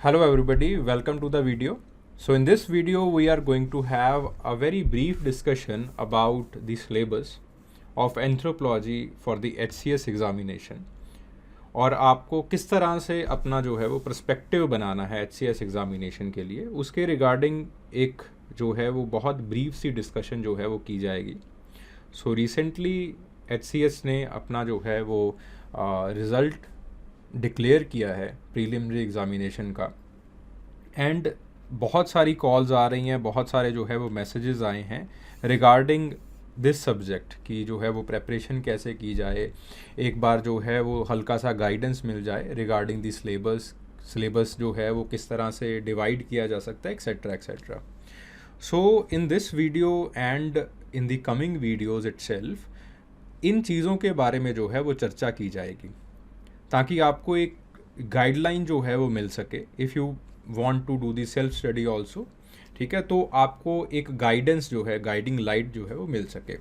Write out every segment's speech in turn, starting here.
Hello everybody, welcome to the video. So in this video we are going to have a very brief discussion about the syllabus of anthropology for the HCS examination और आपको किस तरह से अपना जो है वो perspective बनाना है HCS एग्ज़ामिनेशन के लिए, उसके रिगार्डिंग एक जो है वो बहुत ब्रीफ सी डिस्कशन जो है वो की जाएगी. सो रिसेंटली HCS ने अपना जो है वो रिज़ल्ट डिक्लेयर किया है प्रीलिमिनरी एग्ज़ामिनेशन का एंड बहुत सारी कॉल्स आ रही हैं, बहुत सारे जो है वो मैसेजेस आए हैं रिगार्डिंग दिस सब्जेक्ट कि जो है वो प्रेपरेशन कैसे की जाए, एक बार जो है वो हल्का सा गाइडेंस मिल जाए रिगार्डिंग दी सिलेबस जो है वो किस तरह से डिवाइड किया जा सकता है etcetera etcetera. So in this video and in the coming videos itself इन चीज़ों के बारे में जो है वो चर्चा की जाएगी ताकि आपको एक गाइडलाइन जो है वो मिल सके if you want to do the self study also. ठीक है, तो आपको एक गाइडेंस जो है, गाइडिंग लाइट जो है वो मिल सके.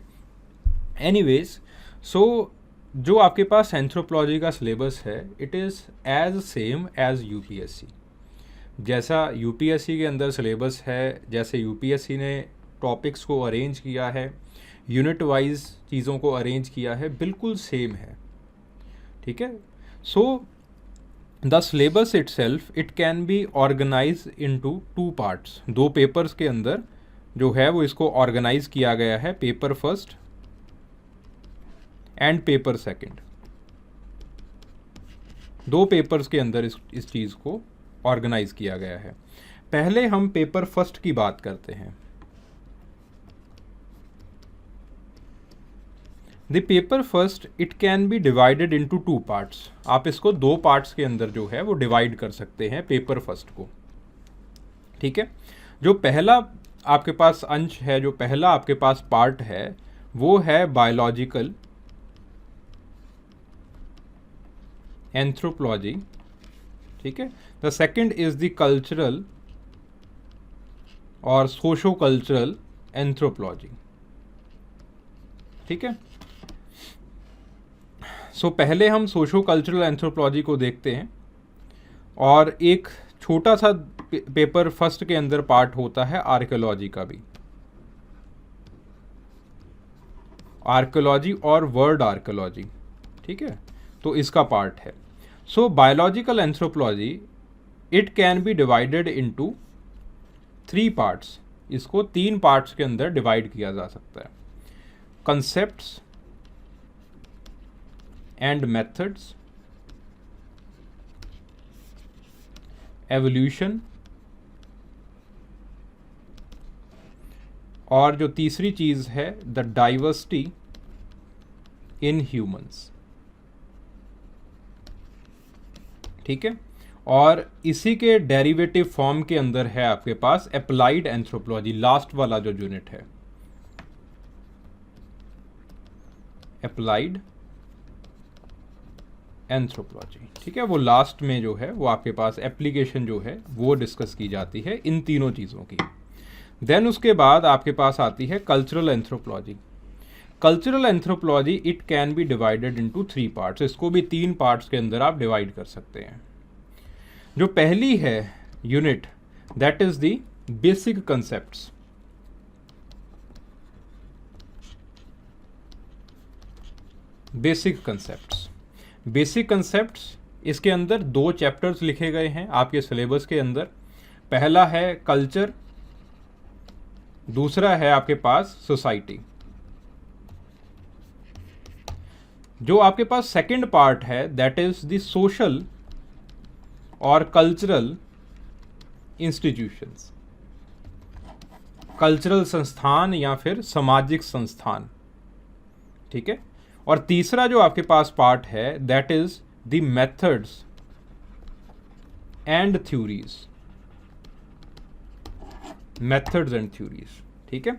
एनीवेज, सो जो आपके पास एंथ्रोपोलॉजी का सिलेबस है it is as same as UPSC. जैसा यूपीएससी के अंदर सिलेबस है, जैसे यूपीएससी ने टॉपिक्स को अरेंज किया है, यूनिट वाइज चीज़ों को अरेंज किया है, बिल्कुल सेम है. ठीक है, so the syllabus itself it can be organize into two parts. दो पेपर्स के अंदर जो है वो इसको ऑर्गेनाइज किया गया है, paper first and paper second. दो पेपर्स के अंदर इस चीज़ को ऑर्गेनाइज किया गया है. पहले हम पेपर फर्स्ट की बात करते हैं. The paper first it can be divided into two parts. आप इसको दो पार्ट्स के अंदर जो है वो डिवाइड कर सकते हैं पेपर फर्स्ट को. ठीक है, जो पहला आपके पास अंश है, जो पहला आपके पास पार्ट है वो है बायोलॉजिकल एंथ्रोपोलॉजी. ठीक है, the second is the cultural और सोशो कल्चरल एंथ्रोपोलॉजी. ठीक है, सो पहले हम सोशो कल्चरल एंथ्रोपोलॉजी को देखते हैं और एक छोटा सा पेपर फर्स्ट के अंदर पार्ट होता है आर्कियोलॉजी का भी. आर्कियोलॉजी और वर्ड आर्कियोलॉजी. ठीक है, तो इसका पार्ट है. So biological anthropology it can be divided into three parts. इसको तीन पार्ट्स के अंदर डिवाइड किया जा सकता है. कंसेप्ट्स and methods, evolution और जो तीसरी चीज़ है द डाइवर्सिटी इन ह्यूमंस. ठीक है, और इसी के डेरिवेटिव फॉर्म के अंदर है आपके पास अप्लाइड एंथ्रोपोलॉजी, लास्ट वाला जो यूनिट है अप्लाइड एंथ्रोपोलॉजी. ठीक है, वो लास्ट में जो है वो आपके पास एप्लीकेशन जो है वो डिस्कस की जाती है इन तीनों चीज़ों की. देन उसके बाद आपके पास आती है cultural anthropology. Cultural anthropology it can be divided into three parts. इसको भी तीन पार्ट्स के अंदर आप डिवाइड कर सकते हैं. जो पहली है unit that is the basic concepts. Basic concepts, basic concepts इसके अंदर दो चैप्टर्स लिखे गए हैं आपके सिलेबस के अंदर. पहला है कल्चर, दूसरा है आपके पास सोसाइटी. जो आपके पास सेकंड पार्ट है दैट इज द सोशल और कल्चरल इंस्टीट्यूशंस. कल्चरल संस्थान या फिर सामाजिक संस्थान. ठीक है, और तीसरा जो आपके पास पार्ट है that is the methods and theories. Methods and theories. ठीक है,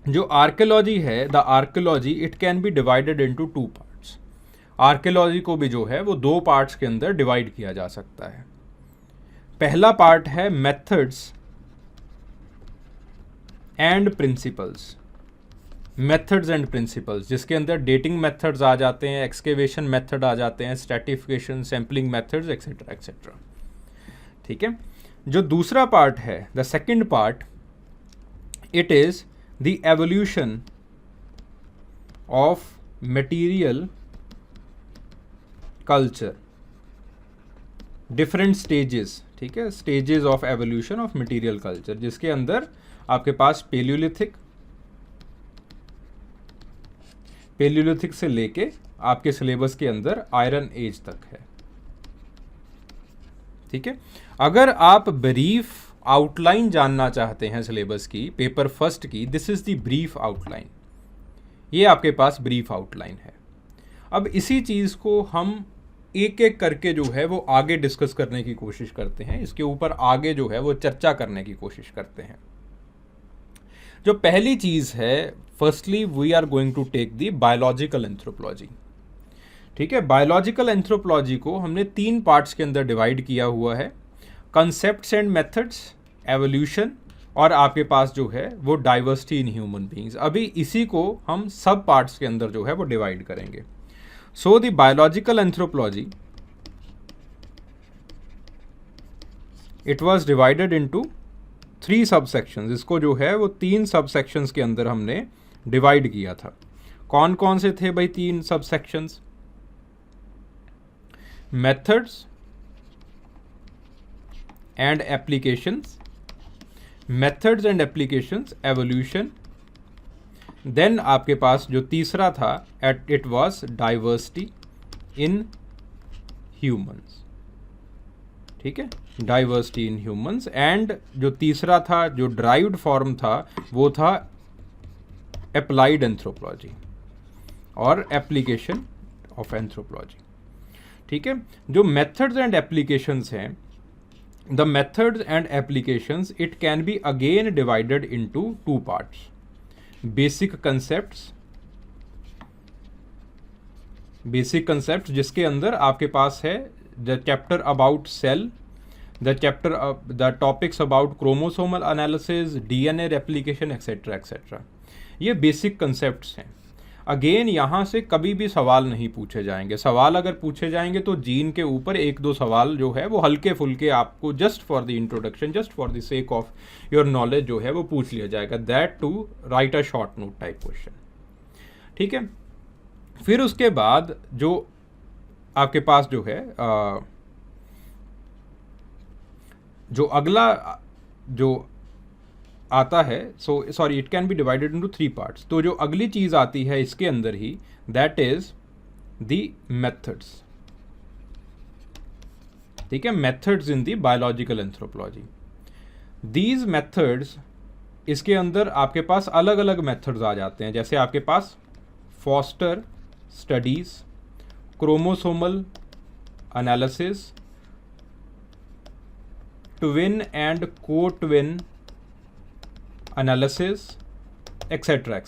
जो आर्कियोलॉजी है the archaeology it can be divided into two parts. Archaeology को भी जो है वो दो पार्ट्स के अंदर डिवाइड किया जा सकता है. पहला पार्ट है methods and principles. Methods and principles जिसके अंदर डेटिंग मेथड्स आ जाते हैं, एक्सकेवेशन मेथड आ जाते हैं, stratification, sampling methods etcetera etcetera. ठीक है। जो दूसरा पार्ट है, the second part, it is the evolution of material culture, different stages, ठीक है, stages of evolution of material culture, जिसके अंदर आपके पास पेलियोलिथिक से लेके आपके सिलेबस के अंदर आयरन एज तक है, ठीक है। अगर आप ब्रीफ आउटलाइन जानना चाहते हैं सिलेबस की, पेपर फर्स्ट की, this is the brief outline, ये आपके पास ब्रीफ आउटलाइन है। अब इसी चीज़ को हम एक एक करके जो है वो आगे डिस्कस करने की कोशिश करते हैं, इसके ऊपर आगे जो है वो चर्चा करने की कोशिश करते हैं। जो पहली चीज़ है, firstly we are going to take the biological anthropology, ठीक है। बायोलॉजिकल एंथ्रोपोलॉजी को हमने 3 पार्ट्स के अंदर डिवाइड किया हुआ है, कंसेप्ट्स एंड मेथड्स, एवोल्यूशन, और आपके पास जो है वो डाइवर्सिटी इन ह्यूमन बीइंग्स। अभी इसी को हम सब पार्ट्स के अंदर जो है वो डिवाइड करेंगे। So the biological anthropology, it was divided into 3 subsections. इसको जो है वो 3 सबसेक्शंस के अंदर हमने डिवाइड किया था। कौन कौन से थे भाई 3 subsections? Methods and applications, methods and applications, evolution, then आपके पास जो तीसरा था, it was diversity in humans, ठीक है, डाइवर्सिटी इन ह्यूमंस। एंड जो तीसरा था, जो ड्राइव्ड फॉर्म था, वो था अप्लाइड एंथ्रोपोलॉजी और एप्लीकेशन ऑफ एंथ्रोपोलॉजी, ठीक है। जो मेथड्स एंड एप्लीकेशंस हैं, the methods and applications, it can be again divided into 2 parts: basic concepts जिसके अंदर आपके पास है the chapter about cell, the topics about chromosomal analysis, DNA replication, etc. ये basic concepts हैं। अगेन यहाँ से कभी भी सवाल नहीं पूछे जाएंगे। सवाल अगर पूछे जाएंगे तो जीन के ऊपर 1-2 सवाल जो है वो हल्के फुल्के आपको just for the introduction, just for the sake of your knowledge जो है वो पूछ लिया जाएगा, that too write a short note type question, ठीक है। फिर उसके बाद जो आपके पास जो है जो अगला जो आता है, sorry it can be divided into 3 parts. तो जो अगली चीज आती है इसके अंदर ही, दैट इज द मेथड्स, ठीक है, methods in the biological anthropology. These methods, इसके अंदर आपके पास अलग अलग मेथड्स आ जाते हैं, जैसे आपके पास foster studies, chromosomal analysis, twin and co twin analysis, etcetera,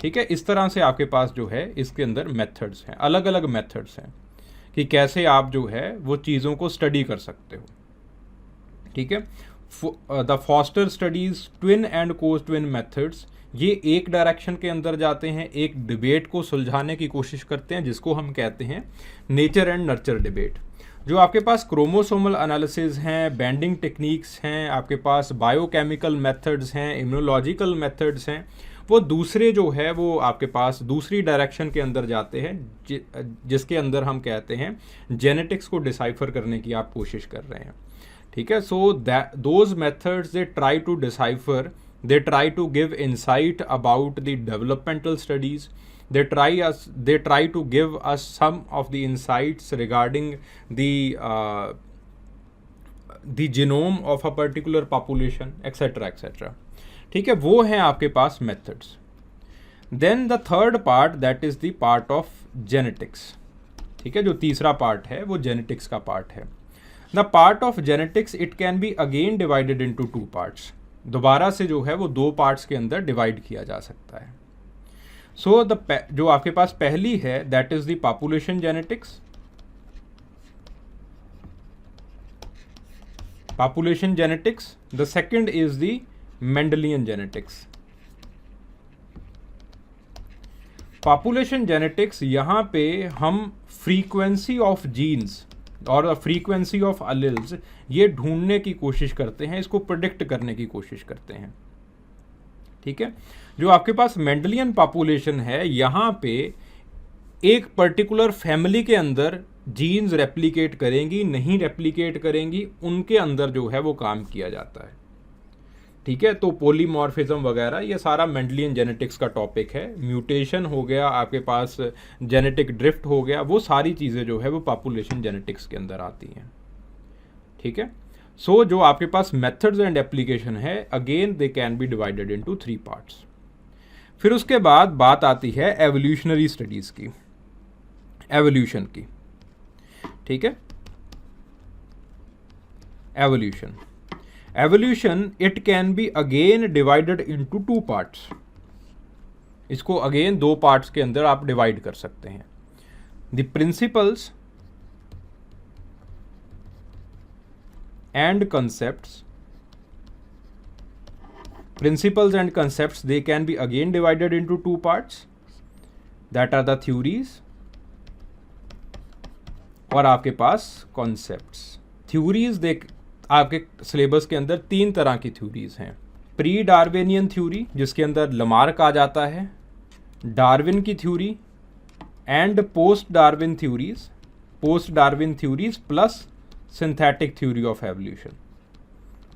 ठीक है। इस तरह से आपके पास जो है इसके अंदर मेथड्स हैं, अलग अलग मेथड्स हैं कि कैसे आप जो है वो चीज़ों को स्टडी कर सकते हो, ठीक है। The foster studies, twin and co twin methods, ये एक डायरेक्शन के अंदर जाते हैं, एक डिबेट को सुलझाने की कोशिश करते हैं जिसको हम कहते हैं नेचर एंड नर्चर डिबेट। जो आपके पास क्रोमोसोमल एनालिसिस हैं, बैंडिंग टेक्निक्स हैं, आपके पास बायोकेमिकल मेथड्स हैं, इम्यूनोलॉजिकल मेथड्स हैं, वो दूसरे जो है वो आपके पास दूसरी डायरेक्शन के अंदर जाते हैं, जिसके अंदर हम कहते हैं जेनेटिक्स को डिसाइफर करने की आप कोशिश कर रहे हैं, ठीक है। So those methods they try to decipher, they try to give insight about the developmental studies, they try to give us some of the insights regarding the genome of a particular population, etc. ठीक है, वो हैं आपके पास methods. Then the third part, that is the part of genetics, ठीक है। जो तीसरा part है वो genetics का पार्ट है। The part of genetics, it can be again divided into 2 parts. दोबारा से जो है वो 2 पार्ट्स के अंदर डिवाइड किया जा सकता है। सो जो आपके पास पहली है, that is the population genetics, the second is the Mendelian genetics. Population genetics, यहां पे हम फ्रीक्वेंसी ऑफ जीन्स और फ्रीक्वेंसी ऑफ अलिल्स, ये ढूंढने की कोशिश करते हैं, इसको प्रेडिक्ट करने की कोशिश करते हैं। ठीक है, जो आपके पास मेंडलियन पॉपुलेशन है, यहाँ पे एक पर्टिकुलर फैमिली के अंदर जीन्स रेप्लिकेट करेंगी नहीं रेप्लिकेट करेंगी, उनके अंदर जो है वो काम किया जाता है। ठीक है, तो पॉलीमॉर्फिज्म वगैरह ये सारा मेंडलियन जेनेटिक्स का टॉपिक है। म्यूटेशन हो गया, आपके पास जेनेटिक ड्रिफ्ट हो गया, वो सारी चीज़ें जो है वो पॉपुलेशन जेनेटिक्स के अंदर आती हैं। ठीक है, सो जो आपके पास मेथड्स एंड एप्लीकेशन है, again they can be divided into 3 parts. फिर उसके बाद बात आती है एवोल्यूशनरी स्टडीज़ की, एवोल्यूशन की। ठीक है, evolution, evolution it can be again divided into 2 parts. इसको अगेन 2 पार्ट्स के अंदर आप डिवाइड कर सकते हैं। The principles and concepts, principles and concepts, they can be again divided into 2 parts, that are the theories और आपके पास concepts। theories देख आपके सिलेबस के अंदर 3 तरह की theories हैं। प्री डार्विनियन थ्योरी, जिसके अंदर लमार्क आ जाता है, डार्विन की theory and post Darwin theories, post Darwin theories plus synthetic theory of evolution,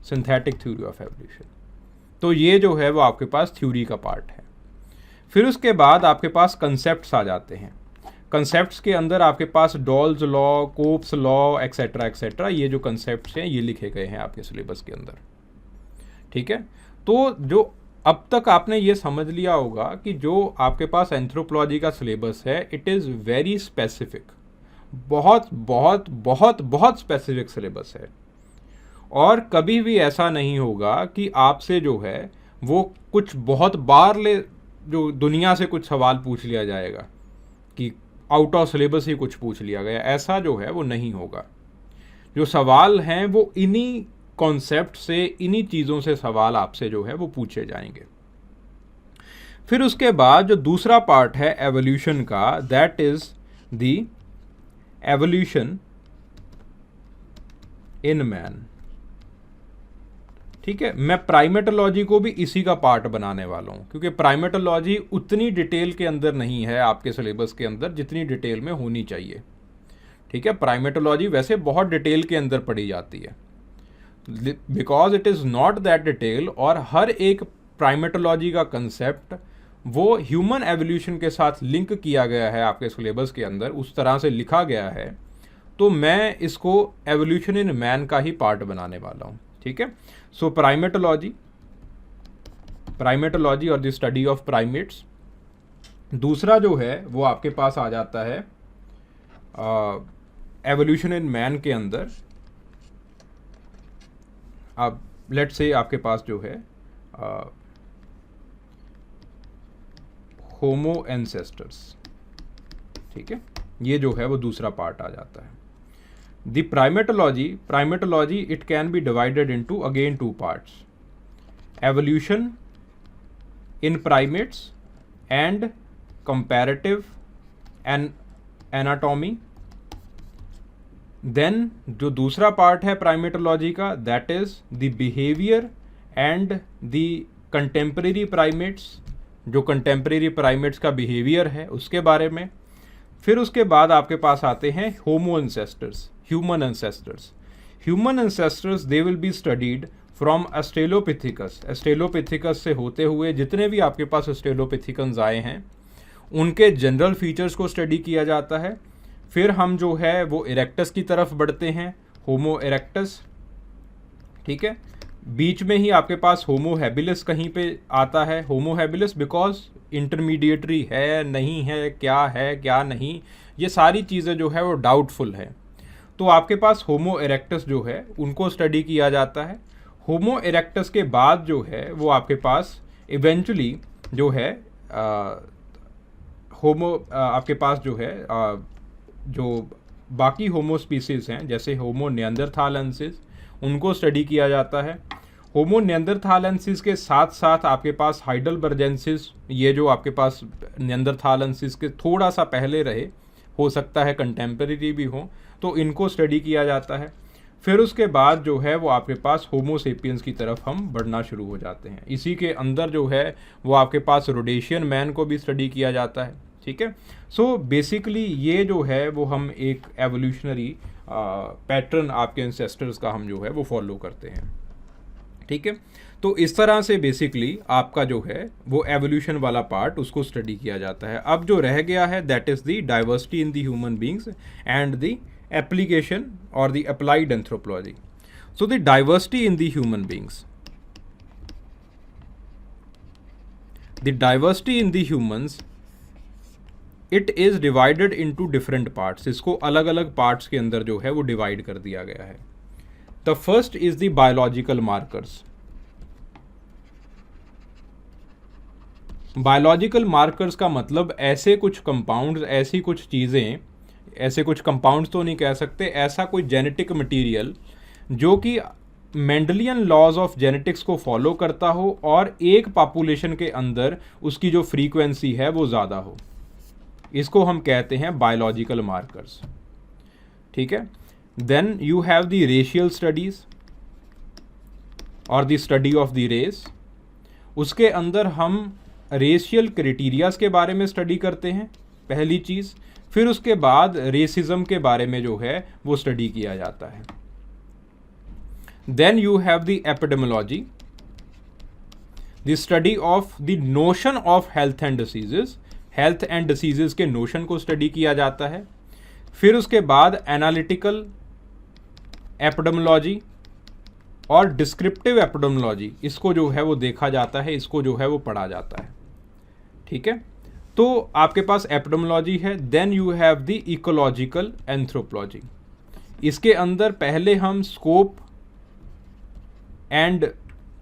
synthetic theory of evolution. तो ये जो है वो आपके पास थ्योरी का पार्ट है। फिर उसके बाद आपके पास कंसेप्ट्स आ जाते हैं। कंसेप्ट्स के अंदर आपके पास Dollo's law, Cope's law, etcetera etcetera, ये जो कंसेप्ट्स हैं ये लिखे गए हैं आपके सिलेबस के अंदर। ठीक है, तो जो अब तक आपने ये समझ लिया होगा कि जो आपके पास एंथ्रोपोलॉजी का सिलेबस है, इट इज़ वेरी स्पेसिफिक, बहुत बहुत बहुत बहुत स्पेसिफिक सिलेबस है। और कभी भी ऐसा नहीं होगा कि आपसे जो है वो कुछ बहुत बार जो दुनिया से कुछ सवाल पूछ लिया जाएगा कि आउट ऑफ सिलेबस ही कुछ पूछ लिया गया, ऐसा जो है वो नहीं होगा। जो सवाल हैं वो इन्हीं कॉन्सेप्ट से, इन्हीं चीज़ों से सवाल आपसे जो है वो पूछे जाएंगे। फिर उसके बाद जो दूसरा पार्ट है एवोल्यूशन का, that is the evolution in man. ठीक है, मैं प्राइमेटोलॉजी को भी इसी का पार्ट बनाने वाला हूँ, क्योंकि प्राइमेटोलॉजी उतनी डिटेल के अंदर नहीं है आपके सिलेबस के अंदर जितनी डिटेल में होनी चाहिए। ठीक है, प्राइमेटोलॉजी वैसे बहुत डिटेल के अंदर पढ़ी जाती है, because it is not that detail, और हर एक प्राइमेटोलॉजी का कंसेप्ट वो ह्यूमन एवोल्यूशन के साथ लिंक किया गया है आपके सिलेबस के अंदर, उस तरह से लिखा गया है। तो मैं इसको एवोल्यूशन इन मैन का ही पार्ट बनाने वाला हूँ। ठीक है, सो प्राइमेटोलॉजी और द स्टडी ऑफ प्राइमेट्स। दूसरा जो है वो आपके पास आ जाता है एवोल्यूशन इन मैन के अंदर। अब लेट्स से आपके पास जो है होमो एंसेस्टर्स। ठीक है, ये जो है वो दूसरा पार्ट आ जाता है। The primatology it can be divided into again 2 parts, evolution in primates and comparative anatomy। then जो दूसरा पार्ट है प्राइमेटोलॉजी का, that is the behavior and the contemporary primates, जो कंटेम्प्रेरी प्राइमेट्स का बिहेवियर है उसके बारे में। फिर उसके बाद आपके पास आते हैं homo ancestors, human ancestors. Human ancestors they will be studied from australopithecus. Australopithecus से होते हुए जितने भी आपके पास ऑस्ट्रेलोपिथेकन्स आए हैं उनके जनरल फीचर्स को स्टडी किया जाता है। फिर हम जो है वो इरेक्टस की तरफ बढ़ते हैं, होमो इरेक्टस। ठीक है, बीच में ही आपके पास होमो हैबिलिस कहीं पे आता है। होमो हैबिलिस बिकॉज इंटरमीडिएटरी है नहीं है, क्या नहीं, ये सारी चीज़ें जो है वो डाउटफुल है। तो आपके पास होमो इरेक्टस जो है उनको स्टडी किया जाता है। होमो इरेक्टस के बाद जो है वो आपके पास इवेंचुअली जो है आपके पास जो है जो बाकी होमो स्पीसीज़ हैं, जैसे होमो निएंडरथालेंसिस, उनको स्टडी किया जाता है। होमो निएंडरथालेंसिस के साथ साथ आपके पास हाइडेलबर्जेंसिस, ये जो आपके पास निएंडरथालेंसिस के थोड़ा सा पहले रहे, हो सकता है कंटेम्परेरी भी हो, तो इनको स्टडी किया जाता है। फिर उसके बाद जो है वो आपके पास होमो सेपियंस की तरफ हम बढ़ना शुरू हो जाते हैं। इसी के अंदर जो है वो आपके पास रोडेशियन मैन को भी स्टडी किया जाता है, ठीक है। सो बेसिकली ये जो है वो हम एक एवोल्यूशनरी पैटर्न आपके एंसेस्टर्स का हम जो है वो फॉलो करते हैं, ठीक है। तो इस तरह से बेसिकली आपका जो है वो एवोल्यूशन वाला पार्ट उसको स्टडी किया जाता है। अब जो रह गया है that is the diversity in the human beings and the application or the applied anthropology. So the diversity in the human beings, the diversity in the humans, it is divided into different parts. इसको अलग अलग parts के अंदर जो है वो divide कर दिया गया है। The first is the biological markers. Biological markers का मतलब ऐसे कुछ compounds, ऐसी कुछ चीज़ें, ऐसे कुछ कंपाउंड्स तो नहीं कह सकते, ऐसा कोई जेनेटिक मटेरियल जो कि मेंडलियन लॉज ऑफ जेनेटिक्स को फॉलो करता हो और एक पॉपुलेशन के अंदर उसकी जो फ्रीक्वेंसी है वो ज़्यादा हो, इसको हम कहते हैं बायोलॉजिकल मार्कर्स, ठीक है। Then you have the racial studies और the study of the race. उसके अंदर हम रेशियल क्राइटेरियाज के बारे में स्टडी करते हैं, पहली चीज़। फिर उसके बाद रेसिज्म के बारे में जो है वो स्टडी किया जाता है। Then you have the epidemiology, the study of the notion of health and diseases, health and diseases के नोशन को स्टडी किया जाता है। फिर उसके बाद एनालिटिकल एपिडेमियोलॉजी और डिस्क्रिप्टिव एपिडेमियोलॉजी, इसको जो है वो देखा जाता है, इसको जो है वो पढ़ा जाता है, ठीक है। तो आपके पास एपिडेमियोलॉजी है। Then you have the ecological anthropology. इसके अंदर पहले हम scope and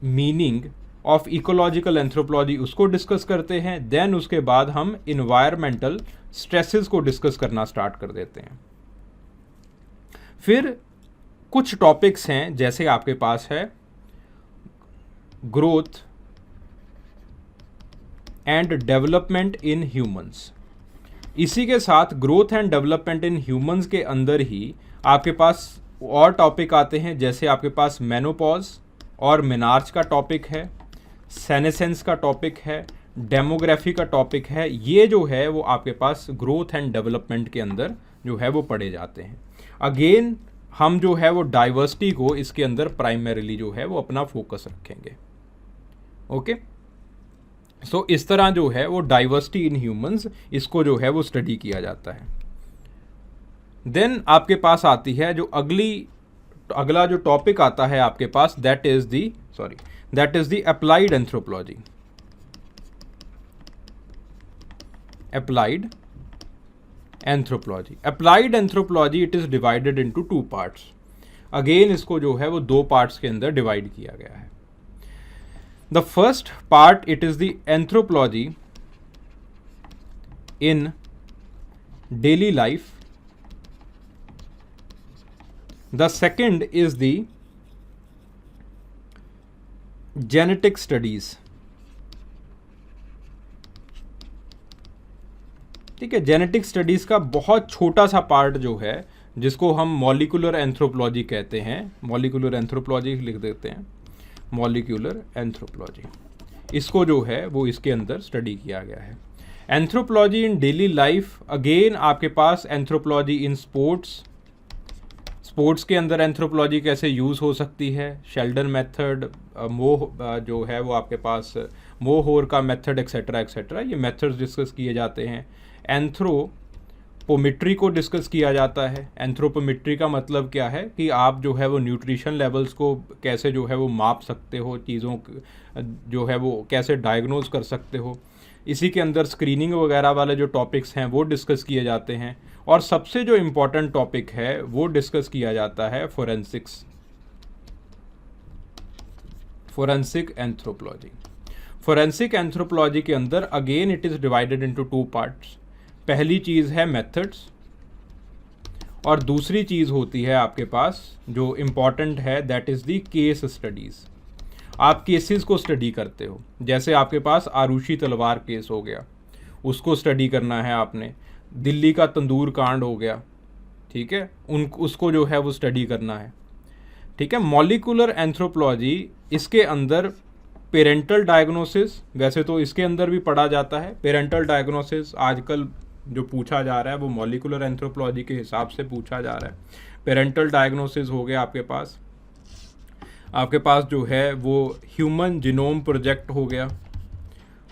meaning of ecological anthropology उसको डिस्कस करते हैं। देन उसके बाद हम इन्वायरमेंटल स्ट्रेसेस को डिस्कस करना स्टार्ट कर देते हैं। फिर कुछ टॉपिक्स हैं, जैसे आपके पास है growth and development in humans. इसी के साथ growth and development in humans के अंदर ही आपके पास और टॉपिक आते हैं, जैसे आपके पास मेनोपॉज और मेनार्च का टॉपिक है, सेनेसेंस का टॉपिक है, डेमोग्राफी का टॉपिक है। ये जो है वो आपके पास ग्रोथ एंड डेवलपमेंट के अंदर जो है वो पढ़े जाते हैं। अगेन हम जो है वो डाइवर्सिटी को इसके अंदर प्राइमरीली जो है वो अपना फोकस रखेंगे, ओके। सो इस तरह जो है वो डाइवर्सिटी इन ह्यूमंस, इसको जो है वो स्टडी किया जाता है। देन आपके पास आती है जो अगला जो टॉपिक आता है आपके पास, that is the applied anthropology. Applied anthropology it is divided into 2 parts. Again इसको जो है वो 2 पार्ट्स के अंदर डिवाइड किया गया है। The first part, it is the anthropology in daily life. The second is the genetic studies. ठीक है, जेनेटिक स्टडीज़ का बहुत छोटा सा पार्ट जो है जिसको हम मॉलिक्यूलर एंथ्रोपोलॉजी कहते हैं, मॉलिक्यूलर एंथ्रोपोलॉजी लिख देते हैं, मॉलिक्यूलर एंथ्रोपोलॉजी, इसको जो है वो इसके अंदर स्टडी किया गया है। एंथ्रोपोलॉजी इन डेली लाइफ, अगेन आपके पास एंथ्रोपोलॉजी इन स्पोर्ट्स के अंदर एंथ्रोपोलॉजी कैसे यूज़ हो सकती है, शेल्डन मेथड, जो है वो आपके पास मोहोर का मेथड एक्सेट्रा एक्सेट्रा, ये मेथड्स डिस्कस किए जाते हैं। एंथ्रोपोमेट्री को डिस्कस किया जाता है। एंथ्रोपोमेट्री का मतलब क्या है कि आप जो है वो न्यूट्रिशन लेवल्स को कैसे जो है वो माप सकते हो, चीज़ों जो है वो कैसे डायग्नोज कर सकते हो। इसी के अंदर स्क्रीनिंग वगैरह वाले जो टॉपिक्स हैं वो डिस्कस किए जाते हैं। और सबसे जो इम्पोर्टेंट टॉपिक है वो डिस्कस किया जाता है फोरेंसिक एंथ्रोपोलॉजी। फोरेंसिक एंथ्रोपोलॉजी के अंदर again it is divided into 2 parts. पहली चीज़ है मेथड्स और दूसरी चीज़ होती है आपके पास जो इम्पॉर्टेंट है, that is the case studies. आप केसेस को स्टडी करते हो, जैसे आपके पास आरुषि तलवार केस हो गया, उसको स्टडी करना है आपने। दिल्ली का तंदूर कांड हो गया, ठीक है, उसको जो है वो स्टडी करना है, ठीक है। मॉलिक्यूलर एंथ्रोपोलॉजी, इसके अंदर पेरेंटल डायग्नोसिस, वैसे तो इसके अंदर भी पढ़ा जाता है। पेरेंटल डायग्नोसिस आजकल जो पूछा जा रहा है वो मॉलिक्यूलर एंथ्रोपोलॉजी के हिसाब से पूछा जा रहा है। पेरेंटल डायग्नोसिस हो गया आपके पास जो है वो ह्यूमन जीनोम प्रोजेक्ट हो गया,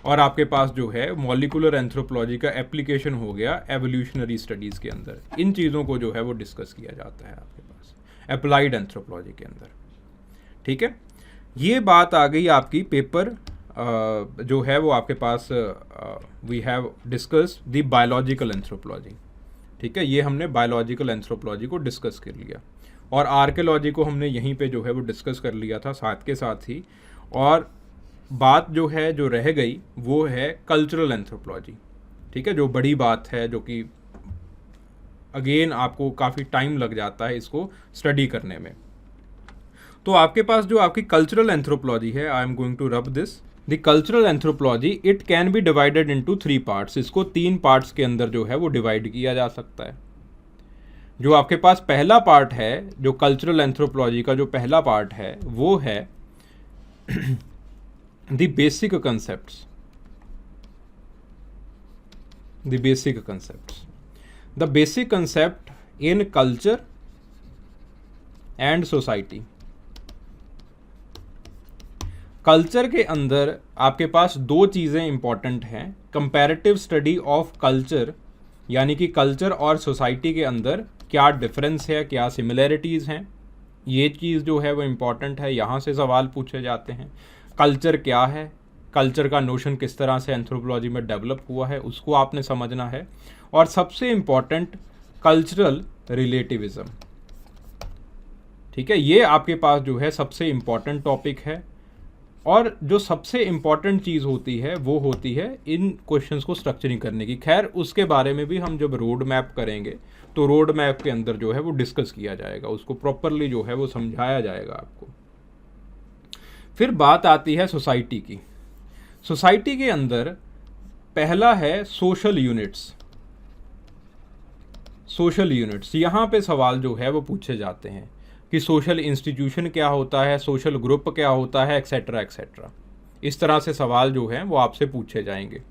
और आपके पास जो है मॉलिक्यूलर एंथ्रोपोलॉजी का एप्लीकेशन हो गया एवोल्यूशनरी स्टडीज़ के अंदर। इन चीज़ों को जो है वो डिस्कस किया जाता है आपके पास अप्लाइड एंथ्रोपोलॉजी के अंदर, ठीक है। ये बात आ गई आपकी पेपर जो है वो आपके पास we have discuss the biological anthropology, ठीक है। ये हमने बायोलॉजिकल एंथ्रोपोलॉजी को डिस्कस कर लिया, और आर्कियोलॉजी को हमने यहीं पे जो है वो डिस्कस कर लिया था साथ के साथ ही। और बात जो है जो रह गई वो है कल्चरल एंथ्रोपोलॉजी, ठीक है, जो बड़ी बात है, जो कि अगेन आपको काफ़ी टाइम लग जाता है इसको स्टडी करने में। तो आपके पास जो आपकी कल्चरल एंथ्रोपोलॉजी है, I am going to rub this the cultural anthropology, it can be divided into 3 parts. इसको 3 पार्ट्स के अंदर जो है वो डिवाइड किया जा सकता है। जो आपके पास पहला पार्ट है, जो कल्चरल एंथ्रोपोलॉजी का जो पहला पार्ट है वो है the basic concepts. The basic concepts, the basic concept in culture and society. Culture के अंदर आपके पास 2 चीज़ें इंपॉर्टेंट हैं। कंपैरेटिव स्टडी ऑफ कल्चर, यानी कि कल्चर और सोसाइटी के अंदर क्या डिफरेंस है, क्या सिमिलैरिटीज़ हैं, ये चीज़ जो है वो इम्पॉर्टेंट है। यहाँ से सवाल पूछे जाते हैं। कल्चर क्या है, कल्चर का नोशन किस तरह से एंथ्रोपोलॉजी में डेवलप हुआ है, उसको आपने समझना है। और सबसे इम्पॉर्टेंट कल्चरल रिलेटिविज़म, ठीक है, ये आपके पास जो है सबसे इम्पॉर्टेंट टॉपिक है। और जो सबसे इम्पॉर्टेंट चीज़ होती है वो होती है इन क्वेश्चंस को स्ट्रक्चरिंग करने की। खैर उसके बारे में भी हम जब रोड मैप करेंगे तो रोड मैप के अंदर जो है वो डिस्कस किया जाएगा, उसको प्रॉपरली जो है वो समझाया जाएगा आपको। फिर बात आती है सोसाइटी की। सोसाइटी के अंदर पहला है सोशल यूनिट्स। सोशल यूनिट्स, यहाँ पे सवाल जो है वो पूछे जाते हैं कि सोशल इंस्टीट्यूशन क्या होता है, सोशल ग्रुप क्या होता है, एक्सेट्रा एक्सेट्रा। इस तरह से सवाल जो हैं वो आपसे पूछे जाएंगे।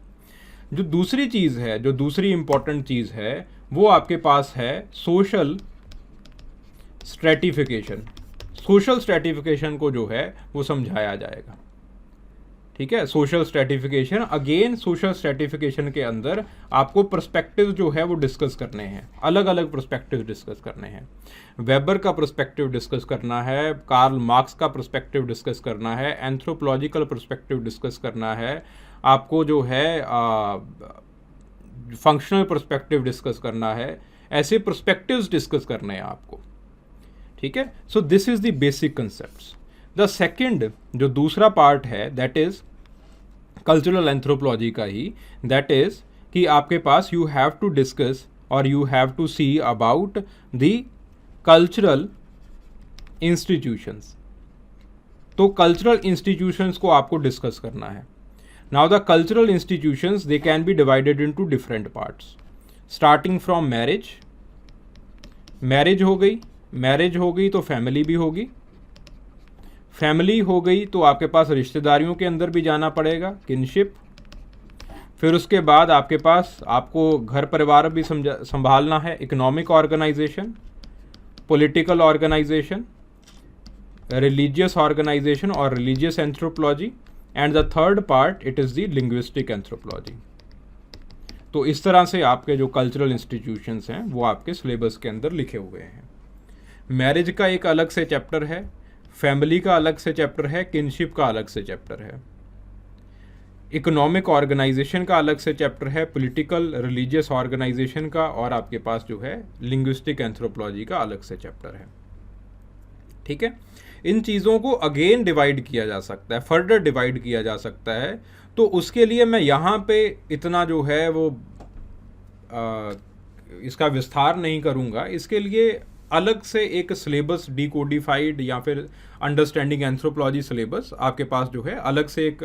जो दूसरी चीज़ है, जो दूसरी इंपॉर्टेंट चीज़ है, वो आपके पास है सोशल स्ट्रेटिफिकेशन। सोशल स्ट्रेटिफिकेशन को जो है वो समझाया जाएगा, ठीक है। Social stratification, again social stratification के अंदर आपको पर्सपेक्टिव जो है वो डिस्कस करने हैं, अलग अलग पर्सपेक्टिव डिस्कस करने हैं। वेबर का पर्सपेक्टिव डिस्कस करना है, कार्ल मार्क्स का पर्सपेक्टिव डिस्कस करना है, एंथ्रोपोलॉजिकल पर्सपेक्टिव डिस्कस करना है, आपको जो है फंक्शनल पर्सपेक्टिव डिस्कस करना है। ऐसे पर्सपेक्टिव्स डिस्कस करने हैं आपको, ठीक है। So this is the basic concepts. The second, जो दूसरा पार्ट है, दैट इज कल्चरल एंथ्रोपोलॉजी का ही, दैट इज कि आपके पास यू हैव टू डिस्कस और you have to see about the cultural institutions. तो कल्चरल इंस्टीट्यूशंस को आपको डिस्कस करना है। Now the cultural institutions, they can be divided into different parts, starting from marriage. Marriage हो गई तो फैमिली भी होगी। फैमिली हो गई तो आपके पास रिश्तेदारियों के अंदर भी जाना पड़ेगा, किनशिप। फिर उसके बाद आपके पास आपको घर परिवार भी संभालना है, economic organisation, political organisation, religious organisation और religious anthropology, and the third part it is the linguistic anthropology. तो इस तरह से आपके जो कल्चरल इंस्टीट्यूशंस हैं वो आपके सिलेबस के अंदर लिखे हुए हैं। मैरिज का एक अलग से चैप्टर है, फैमिली का अलग से चैप्टर है, किनशिप का अलग से चैप्टर है, इकोनॉमिक ऑर्गेनाइजेशन का अलग से चैप्टर है, पॉलिटिकल रिलीजियस ऑर्गेनाइजेशन का, और आपके पास जो है लिंग्विस्टिक एंथ्रोपोलॉजी का अलग से चैप्टर है, ठीक है। इन चीज़ों को अगेन डिवाइड किया जा सकता है, फर्दर डिवाइड किया जा सकता है। तो उसके लिए मैं यहाँ पे इतना जो है वो इसका विस्तार नहीं करूँगा। इसके लिए अलग से एक सिलेबस डिकोडिफाइड या फिर अंडरस्टैंडिंग एंथ्रोपोलॉजी सिलेबस आपके पास जो है अलग से एक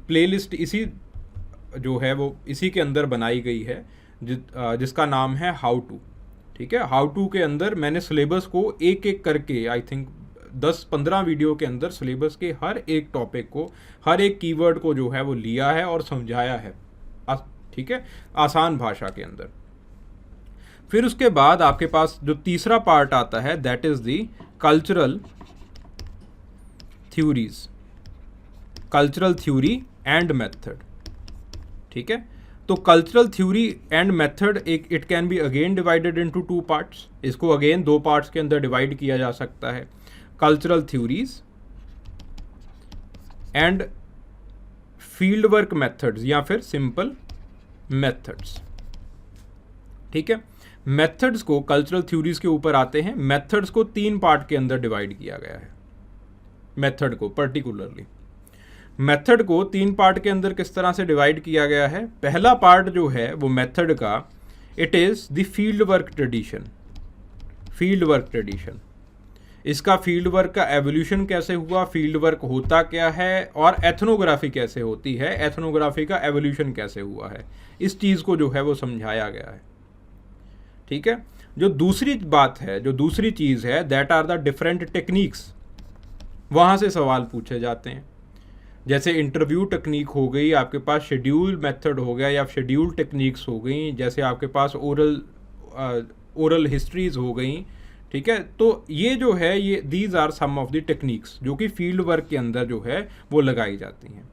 प्लेलिस्ट इसी जो है वो इसी के अंदर बनाई गई है, जिसका नाम है हाउ टू। ठीक है, हाउ टू के अंदर मैंने सिलेबस को एक एक करके आई थिंक 10-15 वीडियो के अंदर सिलेबस के हर एक टॉपिक को, हर एक कीवर्ड को जो है वो लिया है और समझाया है, ठीक है, आसान भाषा के अंदर। फिर उसके बाद आपके पास जो तीसरा पार्ट आता है that is the cultural theories, cultural theory and method. ठीक है, तो cultural theory and method it can be again divided into 2 parts. इसको अगेन 2 पार्ट्स के अंदर डिवाइड किया जा सकता है, cultural theories and field work methods या फिर सिंपल मेथड्स। ठीक है, मेथड्स को कल्चरल थ्योरीज के ऊपर आते हैं। मेथड्स को 3 पार्ट के अंदर डिवाइड किया गया है। मेथड को पर्टिकुलरली मेथड को 3 पार्ट के अंदर किस तरह से डिवाइड किया गया है? पहला पार्ट जो है वो मेथड का, it is the field work tradition. Field work tradition, इसका फील्ड वर्क का एवोल्यूशन कैसे हुआ, फील्ड वर्क होता क्या है और एथनोग्राफी कैसे होती है, एथनोग्राफी का एवोल्यूशन कैसे हुआ है, इस चीज़ को जो है वो समझाया गया है। ठीक है, जो दूसरी बात है, जो दूसरी चीज़ है that are the different techniques, वहाँ से सवाल पूछे जाते हैं। जैसे इंटरव्यू टेक्निक हो गई, आपके पास शेड्यूल मेथड हो गया या शेड्यूल टेक्निक्स हो गई, जैसे आपके पास ओरल हिस्ट्रीज हो गई। ठीक है, तो ये जो है ये these are some of the techniques जो कि फील्ड वर्क के अंदर जो है वो लगाई जाती हैं।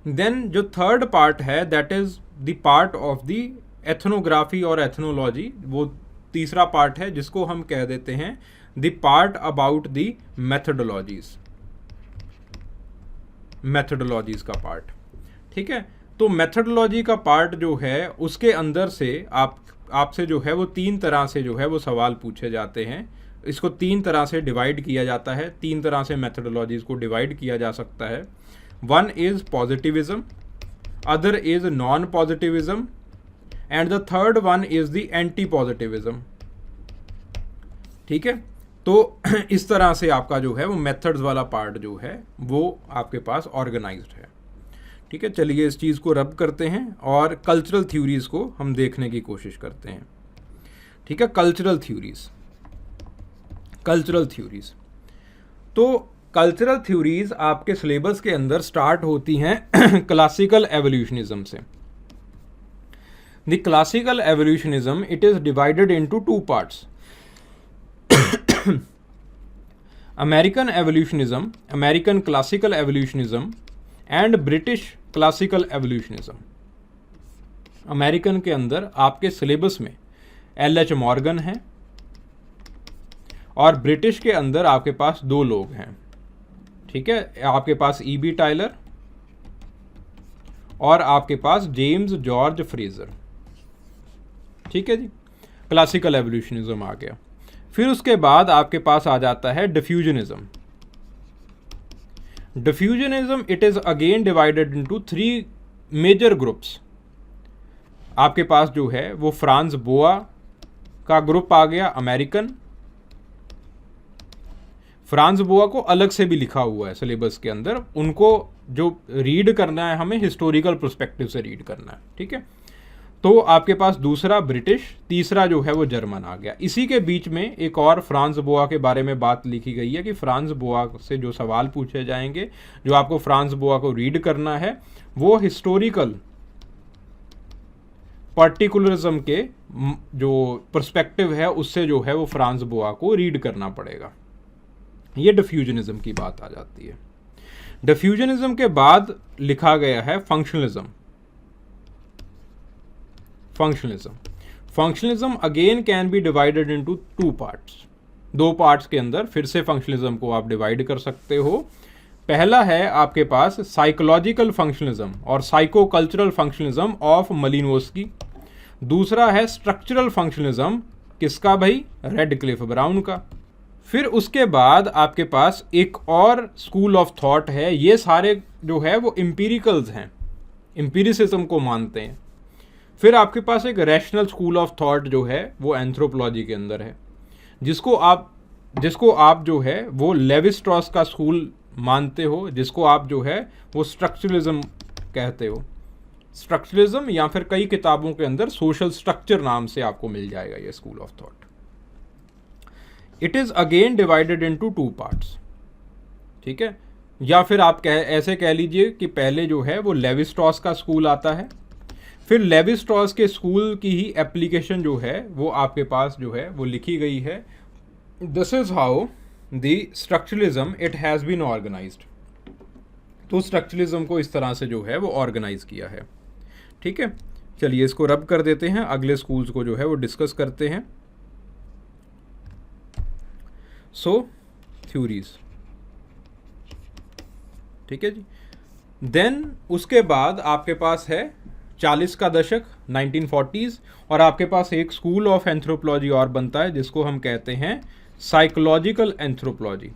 देन जो थर्ड पार्ट है that is the part of the ethnography और एथनोलॉजी, वो तीसरा पार्ट है जिसको हम कह देते हैं the part about the methodologies, methodologies का पार्ट। ठीक है, तो मेथडोलॉजी का पार्ट जो है उसके अंदर से आपसे जो है वो 3 तरह से जो है वो सवाल पूछे जाते हैं। इसको 3 तरह से डिवाइड किया जाता है, 3 तरह से मेथडोलॉजीज को डिवाइड किया जा सकता है। One is positivism, other is non positivism and the third one is the anti positivism. ठीक है, तो इस तरह से आपका जो है वो मेथड्स वाला पार्ट जो है वो आपके पास ऑर्गेनाइज्ड है। ठीक है, चलिए इस चीज़ को रब करते हैं और कल्चरल थ्योरीज को हम देखने की कोशिश करते हैं। ठीक है, कल्चरल थ्योरीज, कल्चरल थ्योरीज, तो कल्चरल थ्योरीज आपके सिलेबस के अंदर स्टार्ट होती हैं क्लासिकल एवोल्यूशनिज्म से। The classical evolutionism it is divided into 2 parts, American evolutionism, American classical evolutionism and British classical evolutionism। American के अंदर आपके सिलेबस में LH मॉर्गन है और ब्रिटिश के अंदर आपके पास 2 लोग हैं। ठीक है, आपके पास E.B. टायलर और आपके पास जेम्स जॉर्ज फ्रेजर। ठीक है जी, क्लासिकल एवोल्यूशनिज्म आ गया। फिर उसके बाद आपके पास आ जाता है diffusionism. Diffusionism it is again divided into 3 major groups. आपके पास जो है वो फ्रांस बोआ का ग्रुप आ गया, अमेरिकन। फ्रांस बोआ को अलग से भी लिखा हुआ है सिलेबस के अंदर, उनको जो रीड करना है हमें हिस्टोरिकल पर्सपेक्टिव से रीड करना है। ठीक है, तो आपके पास दूसरा ब्रिटिश, तीसरा जो है वो जर्मन आ गया। इसी के बीच में एक और फ्रांस बोआ के बारे में बात लिखी गई है कि फ्रांस बोआ से जो सवाल पूछे जाएंगे, जो आपको फ्रांस बोआ को रीड करना है वो हिस्टोरिकल पर्टिकुलरिज्म के जो पर्सपेक्टिव है उससे जो है वो फ्रांस बोआ को रीड करना पड़ेगा। ये डिफ्यूजनिज्म की बात आ जाती है। डिफ्यूजनिज्म के बाद लिखा गया है functionalism. Functionalism, functionalism again can be divided into 2 parts. 2 parts के अंदर फिर से फंक्शनलिज्म को आप डिवाइड कर सकते हो। पहला है आपके पास साइकोलॉजिकल फंक्शनलिज्म और साइको कल्चरल फंक्शनलिज्म ऑफ मलिनोव्स्की। दूसरा है स्ट्रक्चरल फंक्शनलिज्म, किसका भाई? रेडक्लिफ ब्राउन का। फिर उसके बाद आपके पास एक और स्कूल ऑफ थॉट है, ये सारे जो है वो एम्पिरिकल्स हैं, एम्पिरिसिज्म को मानते हैं। फिर आपके पास एक रैशनल स्कूल ऑफ थॉट जो है वो एंथ्रोपोलॉजी के अंदर है, जिसको आप जो है वो लेवी स्ट्रॉस का स्कूल मानते हो, जिसको आप जो है वो स्ट्रक्चरलिज्म कहते हो। स्ट्रक्चरलिज्म, या फिर कई किताबों के अंदर सोशल स्ट्रक्चर नाम से आपको मिल जाएगा ये school of thought. It is again divided into 2 parts, ठीक है। या फिर आप ऐसे कह लीजिए कि पहले जो है वो लेवी स्ट्रॉस का स्कूल आता है, फिर लेवी स्ट्रॉस के स्कूल की ही एप्लीकेशन जो है वो आपके पास जो है वो लिखी गई है। This is how the structuralism it has been organized. तो स्ट्रक्चरलिज्म को इस तरह से जो है वो ऑर्गेनाइज किया है, ठीक है। चलिए इसको रब कर देते हैं, अगले स्कूल्स को जो है वो डिस्कस करते हैं। सो थ्योरीज, ठीक है जी। देन उसके बाद आपके पास है 40 का दशक 1940s, और आपके पास एक स्कूल ऑफ एंथ्रोपोलॉजी और बनता है जिसको हम कहते हैं psychological anthropology.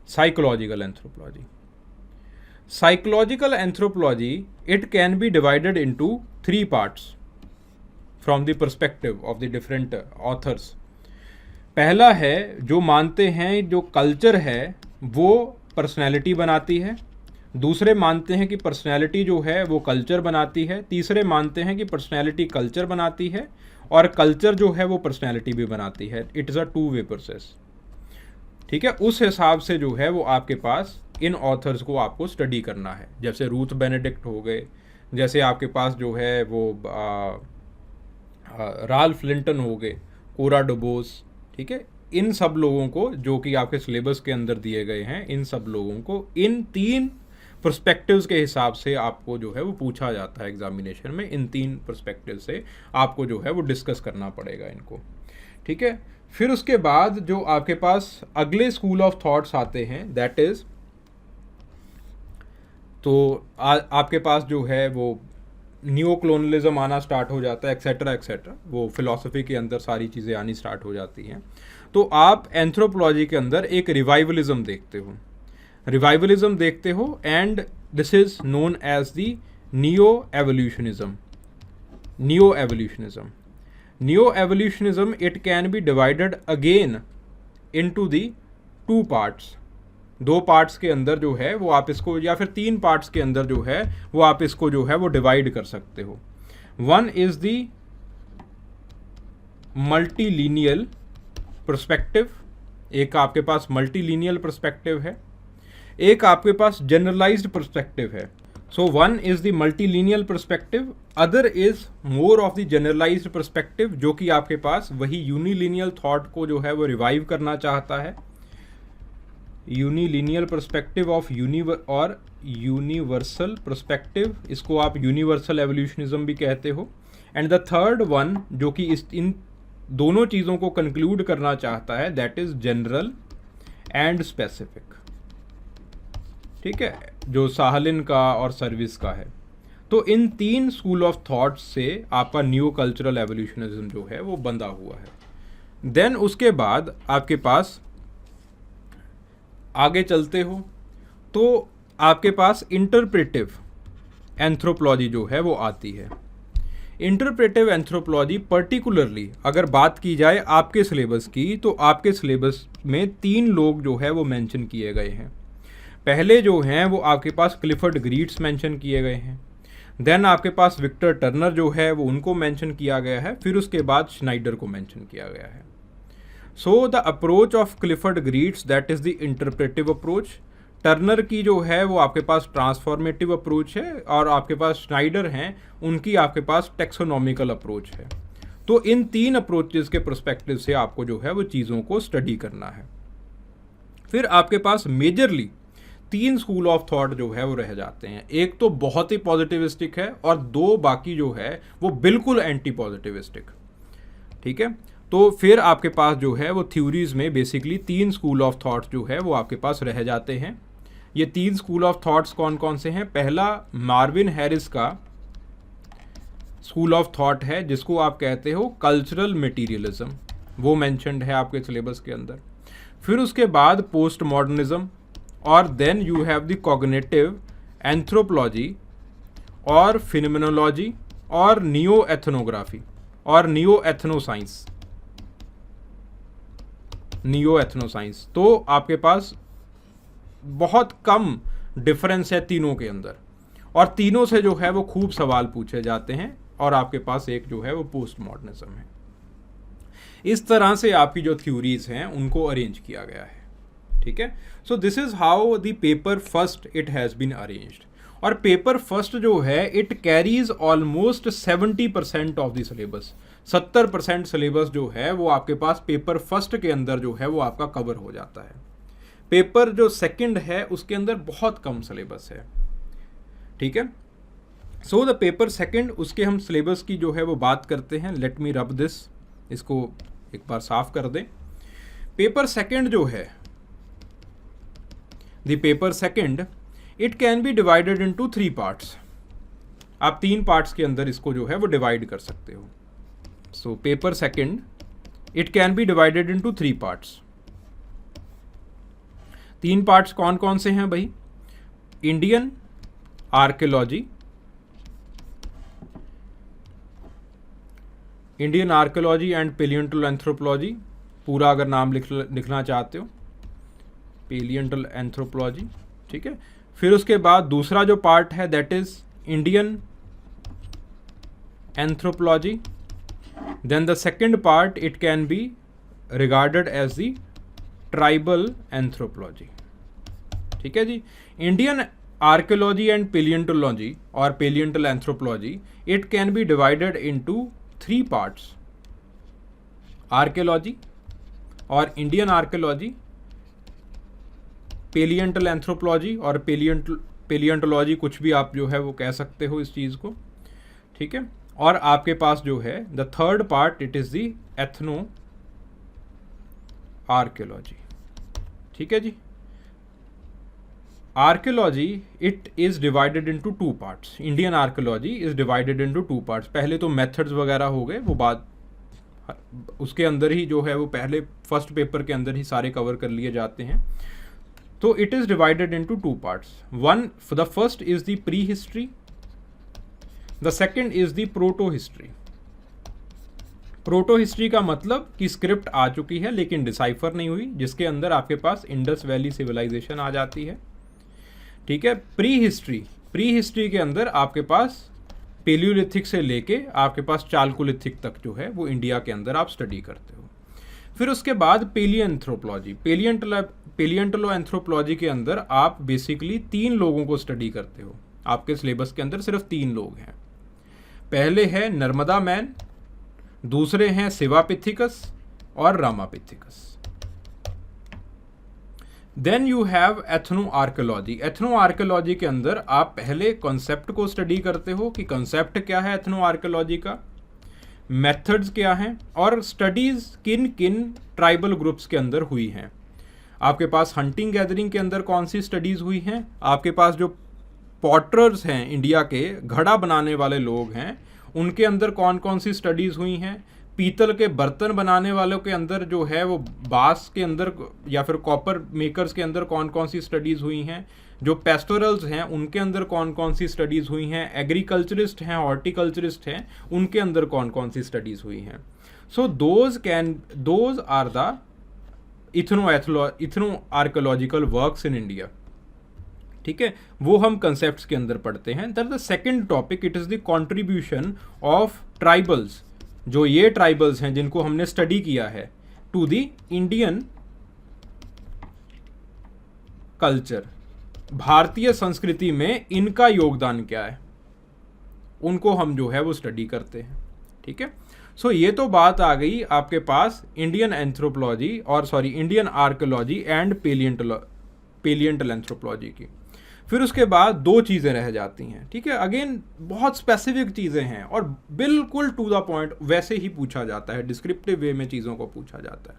Psychological anthropology, psychological anthropology it can be divided into 3 parts from the perspective of the different authors. पहला है जो मानते हैं जो कल्चर है वो पर्सनैलिटी बनाती है, दूसरे मानते हैं कि पर्सनैलिटी जो है वो कल्चर बनाती है, तीसरे मानते हैं कि पर्सनैलिटी कल्चर बनाती है और कल्चर जो है वो पर्सनैलिटी भी बनाती है। It is a two way process, ठीक है। उस हिसाब से जो है वो आपके पास इन ऑथर्स को आपको स्टडी करना है। जैसे रूथ बेनेडिक्ट हो गए, जैसे आपके पास जो है वो राल्फ लिंटन हो गए, कोरा डुबोस, ठीक है। इन सब लोगों को जो कि आपके सिलेबस के अंदर दिए गए हैं, इन सब लोगों को इन 3 पर्सपेक्टिव्स के हिसाब से आपको जो है वो पूछा जाता है एग्जामिनेशन में। इन 3 पर्सपेक्टिव से आपको जो है वो डिस्कस करना पड़ेगा इनको, ठीक है। फिर उसके बाद जो आपके पास अगले स्कूल ऑफ थॉट्स आते हैं दैट इज, तो आपके पास जो है वो न्यू कॉलोनियलिज्म आना स्टार्ट हो जाता है, एक्सेट्रा एक्सेट्रा। वो फिलॉसफी के अंदर सारी चीज़ें आनी स्टार्ट हो जाती हैं। तो आप एंथ्रोपोलॉजी के अंदर एक रिवाइवलिज्म देखते हो, रिवाइवलिज्म देखते हो, and this is known as the neo evolutionism. Neo evolutionism, neo evolutionism it can be divided again into the 2 parts. 2 parts के अंदर जो है वो आप इसको, या फिर 3 पार्ट्स के अंदर जो है वो आप इसको जो है वो डिवाइड कर सकते हो। One is the multilinear perspective, एक आपके पास मल्टीलिनियल पर्सपेक्टिव है, एक आपके पास जनरलाइज्ड पर्सपेक्टिव है। So one is the multilinear perspective, other is more of the generalised perspective, जो कि आपके पास वही यूनिलिनियल थॉट को जो है वो रिवाइव करना चाहता है। यूनिलिनियल पर्सपेक्टिव ऑफ और यूनिवर्सल पर्सपेक्टिव, इसको आप यूनिवर्सल एवोल्यूशनिज्म भी कहते हो। एंड द थर्ड वन जो कि इन दोनों चीज़ों को कंक्लूड करना चाहता है that is general and specific, ठीक है, जो साहलिन का और सर्विस का है। तो इन 3 स्कूल ऑफ थॉट्स से आपका न्यू कल्चरल एवोल्यूशनिज्म जो है वो बंधा हुआ है। देन उसके बाद आपके पास आगे चलते हो तो आपके पास इंटरप्रेटिव एंथ्रोपोलॉजी जो है वो आती है। इंटरप्रेटिव एंथ्रोपोलॉजी पर्टिकुलरली अगर बात की जाए आपके सिलेबस की, तो आपके सिलेबस में 3 लोग जो है वो मेंशन किए गए हैं। पहले जो हैं वो आपके पास क्लिफर्ड ग्रीट्स मेंशन किए गए हैं, देन आपके पास विक्टर टर्नर जो है वो उनको मेंशन किया गया है, फिर उसके बाद श्नाइडर को मेंशन किया गया है। So the approach of Clifford greets that is the interpretive approach, Turner की जो है वो आपके पास ट्रांसफॉर्मेटिव अप्रोच है, और आपके पास श्नाइडर हैं उनकी आपके पास टेक्सोनॉमिकल अप्रोच है। तो इन 3 अप्रोचेस के पर्सपेक्टिव से आपको जो है वो चीज़ों को स्टडी करना है। फिर आपके पास मेजरली 3 स्कूल ऑफ थॉट जो है वो रह जाते हैं। एक तो बहुत ही पॉजिटिविस्टिक है और 2 बाकी जो है वो बिल्कुल एंटी पॉजिटिविस्टिक, ठीक है। तो फिर आपके पास जो है वो थ्योरीज में बेसिकली 3 स्कूल ऑफ थॉट्स जो है वो आपके पास रह जाते हैं। ये 3 स्कूल ऑफ थॉट्स कौन कौन से हैं? पहला मार्विन हैरिस का स्कूल ऑफ थॉट है जिसको आप कहते हो कल्चरल मटेरियलिज्म, वो मेंशन्ड है आपके सिलेबस के अंदर। फिर उसके बाद पोस्ट मॉडर्निज्म, और then you have the cognitive anthropology और फिनोमेनोलॉजी और नियो एथनोग्राफी और नियो एथनोसाइंस, नियो एथनोसाइंस। तो आपके पास बहुत कम डिफरेंस है तीनों के अंदर, और तीनों से जो है वो खूब सवाल पूछे जाते हैं, और आपके पास एक जो है वो पोस्ट मॉडर्निज्म है। इस तरह से आपकी जो थ्योरीज हैं उनको अरेंज किया गया है, ठीक है। So this is how the paper first it has been arranged. और पेपर फर्स्ट जो है it carries almost 70% of the syllabus. 70% syllabus जो है वो आपके पास पेपर फर्स्ट के अंदर जो है वो आपका कवर हो जाता है। पेपर जो सेकंड है उसके अंदर बहुत कम सिलेबस है, ठीक है। सो द पेपर सेकंड, उसके हम सिलेबस की जो है वो बात करते हैं। लेट मी रब दिस, इसको एक बार साफ कर दें। पेपर सेकंड जो है, the paper second it can be divided into 3 parts. आप 3 पार्ट्स के अंदर इसको जो है वो डिवाइड कर सकते हो। So paper second it can be divided into 3 parts. 3 parts कौन कौन से हैं भाई? Indian archaeology, Indian archaeology and palaeontological anthropology, पूरा अगर नाम लिखना चाहते हो, पेलियोंटोल एंथ्रोपोलॉजी, ठीक है। फिर उसके बाद दूसरा जो पार्ट है that is Indian anthropology. Then the second part it can be regarded as the tribal anthropology, ठीक है जी। इंडियन आर्कियोलॉजी एंड पेलियोंटोलॉजी और palaeontological anthropology it can be divided into 3 parts, archaeology और इंडियन आर्कियोलॉजी, पेलियोंटोल एंथ्रोपोलॉजी और palaeontology, कुछ भी आप जो है वो कह सकते हो इस चीज़ को, ठीक है। और आपके पास जो है the third part it is the ethno archaeology, ठीक है जी। Archaeology it is divided into 2 parts. Indian archaeology is divided into 2 parts. पहले तो मेथड्स वगैरह हो गए, वो बात उसके अंदर ही जो है वो पहले फर्स्ट पेपर के अंदर ही सारे कवर कर लिए जाते हैं। तो it is divided into 2 parts. The first is the pre history, the second is the proto history. Proto history का मतलब कि स्क्रिप्ट आ चुकी है लेकिन डिसाइफर नहीं हुई, जिसके अंदर आपके पास इंडस वैली सिविलाइजेशन आ जाती है, ठीक है। प्री हिस्ट्री के अंदर आपके पास पेलियोलिथिक से लेके आपके पास चालकोलिथिक तक जो है वो इंडिया के अंदर आप स्टडी करते हो। फिर उसके बाद पेलियोएंथ्रोपोलॉजी, पेलियोंटोलो एंथ्रोपोलॉजी के अंदर आप बेसिकली 3 लोगों को स्टडी करते हो। आपके सिलेबस के अंदर सिर्फ 3 लोग हैं। पहले है नर्मदा मैन, दूसरे हैं सिवापिथिकस और Ramapithecus. Then you have ethno archaeology. Ethno archaeology के अंदर आप पहले कॉन्सेप्ट को स्टडी करते हो कि कॉन्सेप्ट क्या है एथनो आर्कियोलॉजी का, मेथड्स क्या हैं और स्टडीज़ किन किन ट्राइबल ग्रुप्स के अंदर हुई हैं। आपके पास हंटिंग गैदरिंग के अंदर कौन सी स्टडीज़ हुई हैं, आपके पास जो पॉटर्स हैं इंडिया के, घड़ा बनाने वाले लोग हैं, उनके अंदर कौन कौन सी स्टडीज़ हुई हैं, पीतल के बर्तन बनाने वालों के अंदर जो है वो बांस के अंदर या फिर कॉपर मेकर्स के अंदर कौन कौन सी स्टडीज़ हुई हैं, जो पेस्टोरल्स हैं उनके अंदर कौन कौन सी स्टडीज़ हुई हैं, एग्रीकल्चरिस्ट हैं, हॉर्टिकल्चरिस्ट हैं, उनके अंदर कौन कौन सी स्टडीज़ हुई हैं। So those are the ethno archaeological works in India, ठीक है। वो हम कंसेप्ट्स के अंदर पढ़ते हैं। The second topic it is the contribution of tribals, जो ये ट्राइबल्स हैं जिनको हमने स्टडी किया है, टू द इंडियन कल्चर, भारतीय संस्कृति में इनका योगदान क्या है, उनको हम जो है वो स्टडी करते हैं, ठीक है। सो ये तो बात आ गई आपके पास इंडियन एंथ्रोपोलॉजी और Indian archaeology and palaeontological anthropology की। फिर उसके बाद 2 चीज़ें रह जाती हैं, ठीक है। अगेन बहुत स्पेसिफिक चीज़ें हैं और बिल्कुल टू द पॉइंट वैसे ही पूछा जाता है, डिस्क्रिप्टिव वे में चीज़ों को पूछा जाता है।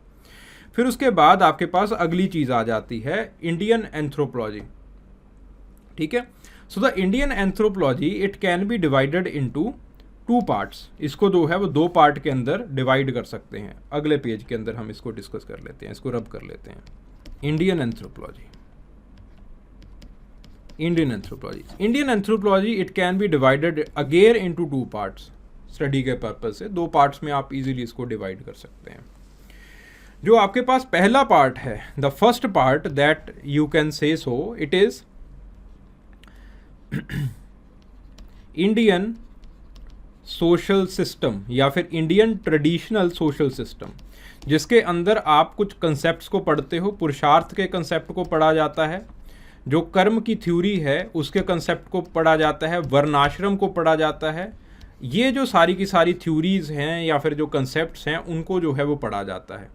फिर उसके बाद आपके पास अगली चीज़ आ जाती है इंडियन एंथ्रोपोलॉजी, ठीक है। So the Indian anthropology it can be divided into 2 parts. इसको जो है वो 2 पार्ट के अंदर डिवाइड कर सकते हैं। अगले पेज के अंदर हम इसको डिस्कस कर लेते हैं, इसको रब कर लेते हैं। Indian anthropology, Indian anthropology it can be divided again into 2 parts. Study के पर्पज से 2 पार्ट्स में आप इजीली इसको डिवाइड कर सकते हैं। जो आपके पास पहला पार्ट है, the first part that you can say so it is Indian social system या फिर इंडियन ट्रेडिशनल सोशल सिस्टम, जिसके अंदर आप कुछ कंसेप्ट्स को पढ़ते हो। पुरुषार्थ के कंसेप्ट को पढ़ा जाता है, जो कर्म की थ्योरी है उसके कंसेप्ट को पढ़ा जाता है, वर्णाश्रम को पढ़ा जाता है। ये जो सारी की सारी थ्योरीज हैं या फिर जो कंसेप्ट्स हैं उनको जो है वो पढ़ा जाता है।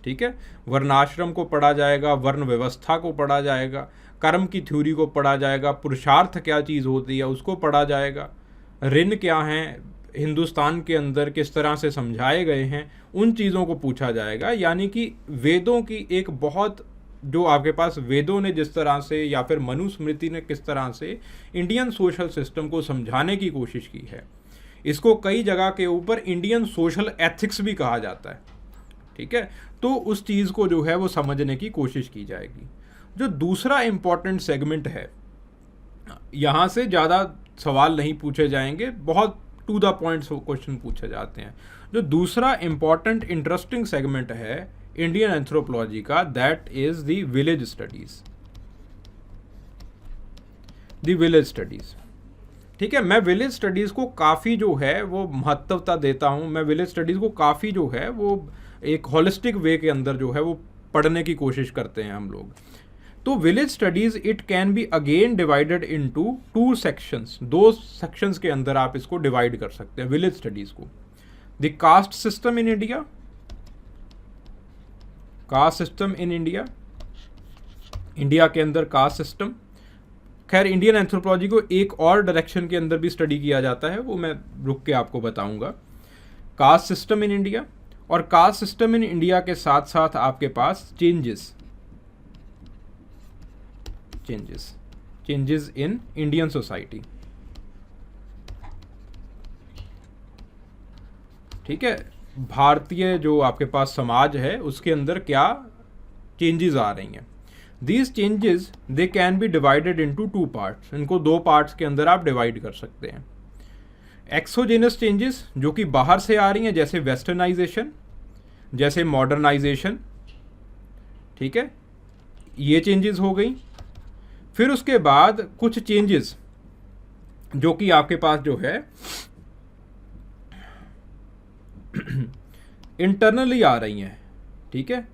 ठीक है, वर्णाश्रम को पढ़ा जाएगा, वर्ण व्यवस्था को पढ़ा जाएगा, कर्म की थ्योरी को पढ़ा जाएगा, पुरुषार्थ क्या चीज़ होती है उसको पढ़ा जाएगा, ऋण क्या हैं हिंदुस्तान के अंदर किस तरह से समझाए गए हैं उन चीज़ों को पूछा जाएगा। यानी कि वेदों की एक बहुत, जो आपके पास वेदों ने जिस तरह से या फिर मनुस्मृति ने किस तरह से इंडियन सोशल सिस्टम को समझाने की कोशिश की है, इसको कई जगह के ऊपर इंडियन सोशल एथिक्स भी कहा जाता है। ठीक है, तो उस चीज़ को जो है वो समझने की कोशिश की जाएगी। जो दूसरा इम्पॉर्टेंट सेगमेंट है, यहाँ से ज़्यादा सवाल नहीं पूछे जाएंगे, बहुत टू द पॉइंट क्वेश्चन पूछे जाते हैं। जो दूसरा इम्पॉर्टेंट इंटरेस्टिंग सेगमेंट है इंडियन एंथ्रोपोलॉजी का, that is the village studies. The village studies, ठीक है, मैं विलेज स्टडीज़ को काफ़ी जो है वो महत्वता देता हूँ। मैं विलेज स्टडीज़ को काफ़ी जो है वो एक होलिस्टिक वे के अंदर जो है वो पढ़ने की कोशिश करते हैं हम लोग। तो village studies it can be again divided into two sections. दो सेक्शंस के अंदर आप इसको डिवाइड कर सकते हैं विलेज स्टडीज़ को। The caste system in India, caste system in India, India के अंदर कास्ट सिस्टम। खैर इंडियन एंथ्रोपोलॉजी को एक और डायरेक्शन के अंदर भी स्टडी किया जाता है, वो मैं रुक के आपको बताऊंगा। कास्ट सिस्टम इन इंडिया, और कास्ट सिस्टम इन इंडिया के साथ साथ आपके पास चेंजेस इन इंडियन सोसाइटी। ठीक है, भारतीय जो आपके पास समाज है उसके अंदर क्या चेंजेस आ रही हैं। These changes they can be divided into two parts। इनको दो पार्ट्स के अंदर आप डिवाइड कर सकते हैं। एक्सोजेनस चेंजेस जो कि बाहर से आ रही हैं, जैसे वेस्टर्नाइजेशन, जैसे मॉडर्नाइजेशन। ठीक है, ये चेंजेस हो गई। फिर उसके बाद कुछ चेंजेस जो कि आपके पास जो है इंटरनली आ रही हैं। ठीक है,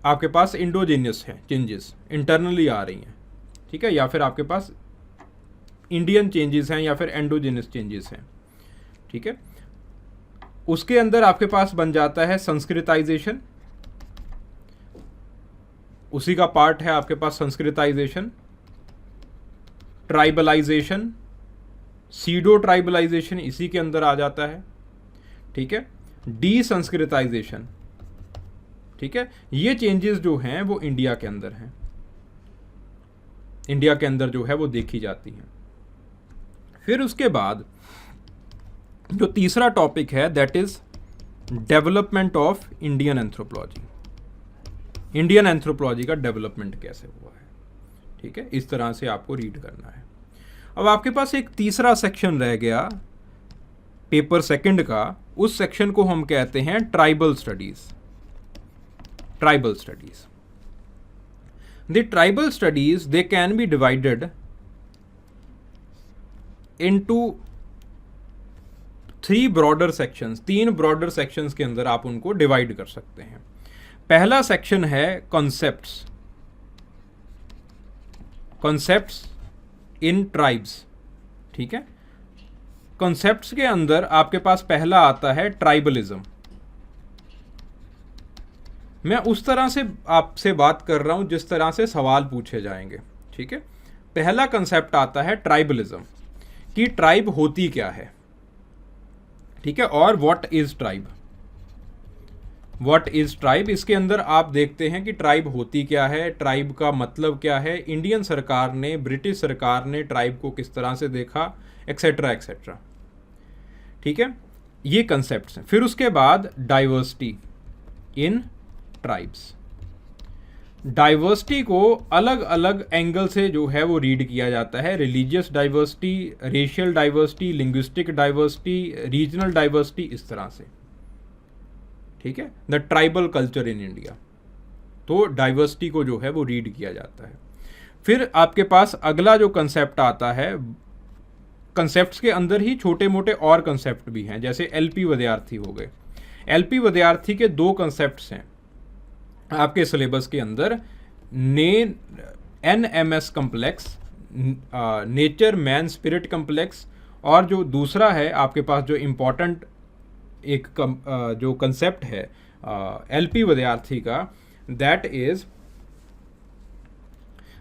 आपके पास इंडोजेनियस है चेंजेस, इंटरनली आ रही हैं। ठीक है, या फिर आपके पास इंडियन चेंजेस हैं या फिर एंडोजेनियस चेंजेस हैं। ठीक है, उसके अंदर आपके पास बन जाता है संस्कृताइजेशन, उसी का पार्ट है आपके पास संस्कृताइजेशन, ट्राइबलाइजेशन, सीडो ट्राइबलाइजेशन इसी के अंदर आ जाता है। ठीक है, डीसंस्कृताइजेशन। ठीक है, ये चेंजेस जो हैं वो इंडिया के अंदर हैं, इंडिया के अंदर जो है वो देखी जाती हैं। फिर उसके बाद जो तीसरा टॉपिक है that is development of Indian anthropology. Indian anthropology का डेवलपमेंट कैसे हुआ है। ठीक है, इस तरह से आपको रीड करना है। अब आपके पास एक तीसरा सेक्शन रह गया पेपर सेकंड का, उस सेक्शन को हम कहते हैं tribal studies. Tribal studies. The tribal studies they can be divided into three broader sections। तीन broader sections के अंदर आप उनको डिवाइड कर सकते हैं। पहला सेक्शन है concepts in tribes। ठीक है, concepts के अंदर आपके पास पहला आता है ट्राइबलिज्म। मैं उस तरह से आपसे बात कर रहा हूं जिस तरह से सवाल पूछे जाएंगे। ठीक है, पहला कंसेप्ट आता है ट्राइबलिज्म, कि ट्राइब होती क्या है। ठीक है, और what is tribe, what is tribe. इसके अंदर आप देखते हैं कि ट्राइब होती क्या है, ट्राइब का मतलब क्या है, इंडियन सरकार ने, ब्रिटिश सरकार ने ट्राइब को किस तरह से देखा, एक्सेट्रा एक्सेट्रा। ठीक है, ये कंसेप्ट्स हैं। फिर उसके बाद डाइवर्सिटी इन ट्राइब्स। डाइवर्सिटी को अलग अलग एंगल से जो है वो रीड किया जाता है। Religious diversity, racial diversity, linguistic diversity, regional diversity, इस तरह से। ठीक है, the tribal culture in India. तो डाइवर्सिटी को जो है वो रीड किया जाता है। फिर आपके पास अगला जो कंसेप्ट आता है, कंसेप्ट्स के अंदर ही छोटे मोटे और कंसेप्ट भी हैं, जैसे एलपी विद्यार्थी हो गए। एलपी विद्यार्थी के दो कंसेप्ट्स हैं आपके सिलेबस के अंदर, NMS complex, nature man spirit complex, और जो दूसरा है आपके पास जो इम्पोर्टेंट एक जो कंसेप्ट है एलपी विद्यार्थी का, that is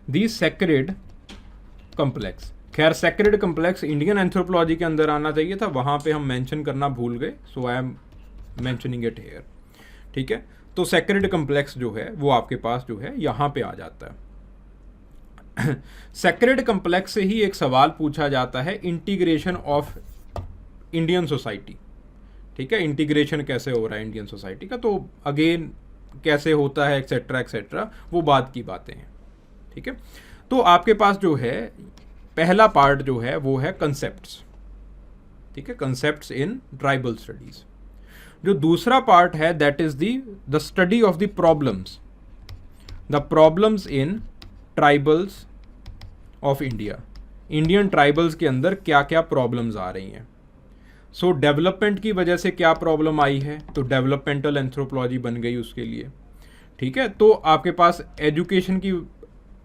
the sacred complex. खैर सेक्रेड कम्प्लेक्स इंडियन एंथ्रोपोलॉजी के अंदर आना चाहिए था, वहाँ पे हम मेंशन करना भूल गए, so I am mentioning it here. ठीक है, तो सेक्रेड कम्प्लेक्स जो है वो आपके पास जो है यहाँ पे आ जाता है। सेक्रेड कम्प्लेक्स से ही एक सवाल पूछा जाता है, इंटीग्रेशन ऑफ इंडियन सोसाइटी। ठीक है, इंटीग्रेशन कैसे हो रहा है इंडियन सोसाइटी का, तो अगेन कैसे होता है एक्सेट्रा एक्सेट्रा, वो बाद की बातें हैं। ठीक है, तो आपके पास जो है पहला पार्ट जो है वो है कंसेप्ट्स। ठीक है, कंसेप्ट्स इन ट्राइबल स्टडीज। जो दूसरा पार्ट है that is the study of the problems, the problems in tribals of India. Indian tribals के अंदर क्या क्या प्रॉब्लम्स आ रही हैं। सो डेवलपमेंट की वजह से क्या प्रॉब्लम आई है, तो डेवलपमेंटल एंथ्रोपोलॉजी बन गई उसके लिए। ठीक है, तो आपके पास एजुकेशन की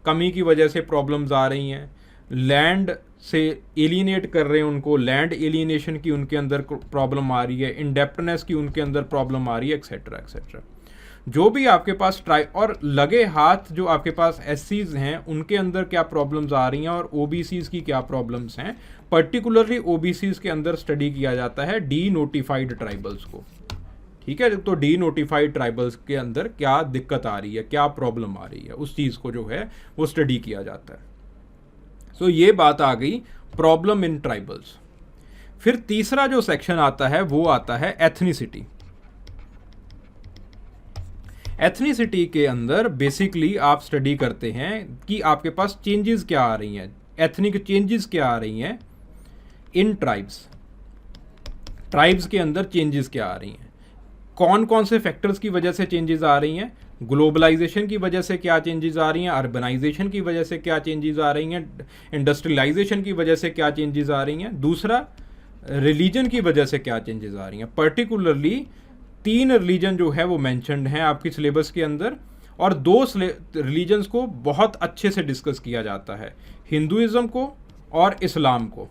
कमी की वजह से प्रॉब्लम्स आ रही हैं, लैंड से एलिनेट कर रहे हैं उनको, लैंड एलिनेशन की उनके अंदर प्रॉब्लम आ रही है, इंडेप्टनेस की उनके अंदर प्रॉब्लम आ रही है, एक्सेट्रा एक्सेट्रा। जो भी आपके पास और लगे हाथ जो आपके पास एससीज हैं उनके अंदर क्या प्रॉब्लम्स आ रही हैं, और ओबीसीज की क्या प्रॉब्लम्स हैं। पर्टिकुलरली ओबीसीज के अंदर स्टडी किया जाता है डी नोटिफाइड ट्राइबल्स को। ठीक है, तो डी नोटिफाइड ट्राइबल्स के अंदर क्या दिक्कत आ रही है, क्या प्रॉब्लम आ रही है, उस चीज़ को जो है वो स्टडी किया जाता है। सो ये बात आ गई प्रॉब्लम इन ट्राइबल्स। फिर तीसरा जो सेक्शन आता है वो आता है एथनिसिटी। एथनिसिटी के अंदर बेसिकली आप स्टडी करते हैं कि आपके पास चेंजेस क्या आ रही हैं, एथनिक चेंजेस क्या आ रही हैं इन ट्राइब्स। ट्राइब्स के अंदर चेंजेस क्या आ रही हैं, कौन कौन से फैक्टर्स की वजह से चेंजेस आ रही हैं, ग्लोबलाइजेशन की वजह से क्या चेंजेस आ रही हैं, अर्बनाइजेशन की वजह से क्या चेंजेस आ रही हैं, इंडस्ट्रियलाइजेशन की वजह से क्या चेंजेस आ रही हैं, दूसरा रिलीजन की वजह से क्या चेंजेस आ रही हैं। पर्टिकुलरली 3 रिलीजन जो है वो मैंशनड हैं आपकी सिलेबस के अंदर, और 2 रिलीजन्स को बहुत अच्छे से डिस्कस किया जाता है, हिंदुइज्म को और इस्लाम को,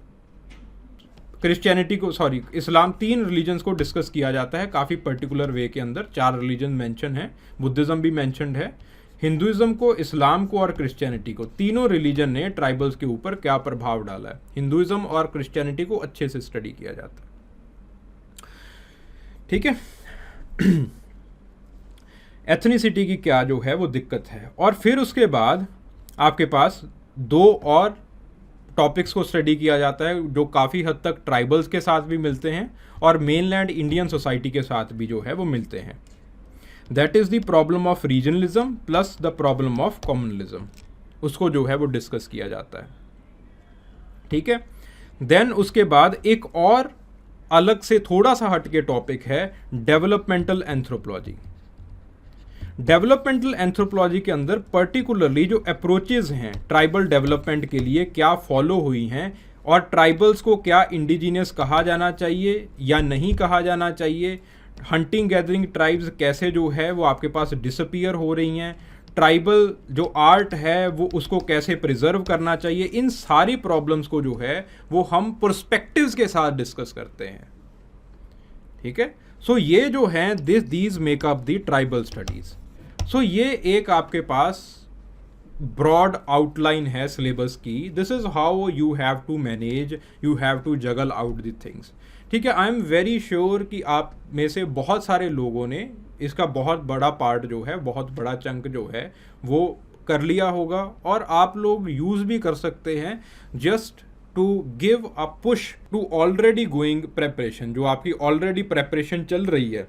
क्रिश्चियनिटी को, सॉरी इस्लाम। 3 रिलीजन्स को डिस्कस किया जाता है काफ़ी पर्टिकुलर वे के अंदर। 4 रिलीजन मेंशन है, बुद्धिज़्म भी मेंशनड है, हिंदुइज्म को, इस्लाम को और क्रिश्चियनिटी को। तीनों रिलीजन ने ट्राइबल्स के ऊपर क्या प्रभाव डाला है, हिंदुइज्म और क्रिश्चियनिटी को अच्छे से स्टडी किया जाता है। ठीक है, एथनिसिटी की क्या जो है वो दिक्कत है। और फिर उसके बाद आपके पास 2 और टॉपिक्स को स्टडी किया जाता है जो काफ़ी हद तक ट्राइबल्स के साथ भी मिलते हैं और मेनलैंड इंडियन सोसाइटी के साथ भी जो है वो मिलते हैं। That is the problem of regionalism plus the problem of communalism, उसको जो है वो डिस्कस किया जाता है। ठीक है, देन उसके बाद एक और अलग से थोड़ा सा हट के टॉपिक है डेवलपमेंटल एंथ्रोपोलॉजी। डेवलपमेंटल एंथ्रोपोलॉजी के अंदर पर्टिकुलरली जो अप्रोचेज हैं ट्राइबल डेवलपमेंट के लिए क्या फॉलो हुई हैं, और ट्राइबल्स को क्या इंडिजीनियस कहा जाना चाहिए या नहीं कहा जाना चाहिए, हंटिंग गैदरिंग ट्राइब्स कैसे जो है वो आपके पास डिसअपीयर हो रही हैं, ट्राइबल जो आर्ट है वो उसको कैसे प्रिजर्व करना चाहिए, इन सारी प्रॉब्लम्स को जो है वो हम पर्सपेक्टिव्स के साथ डिस्कस करते हैं। ठीक है, सो ये जो हैं these make up the tribal studies. So ये एक आपके पास ब्रॉड आउटलाइन है सिलेबस की। This is how you have to manage, you have to juggle out the things. ठीक है, आई एम वेरी श्योर कि आप में से बहुत सारे लोगों ने इसका बहुत बड़ा पार्ट जो है, बहुत बड़ा चंक जो है वो कर लिया होगा, और आप लोग यूज़ भी कर सकते हैं just to give a push to already going preparation. जो आपकी ऑलरेडी प्रेपरेशन चल रही है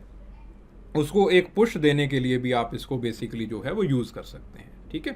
उसको एक पुश देने के लिए भी आप इसको बेसिकली जो है वो यूज़ कर सकते हैं। ठीक है।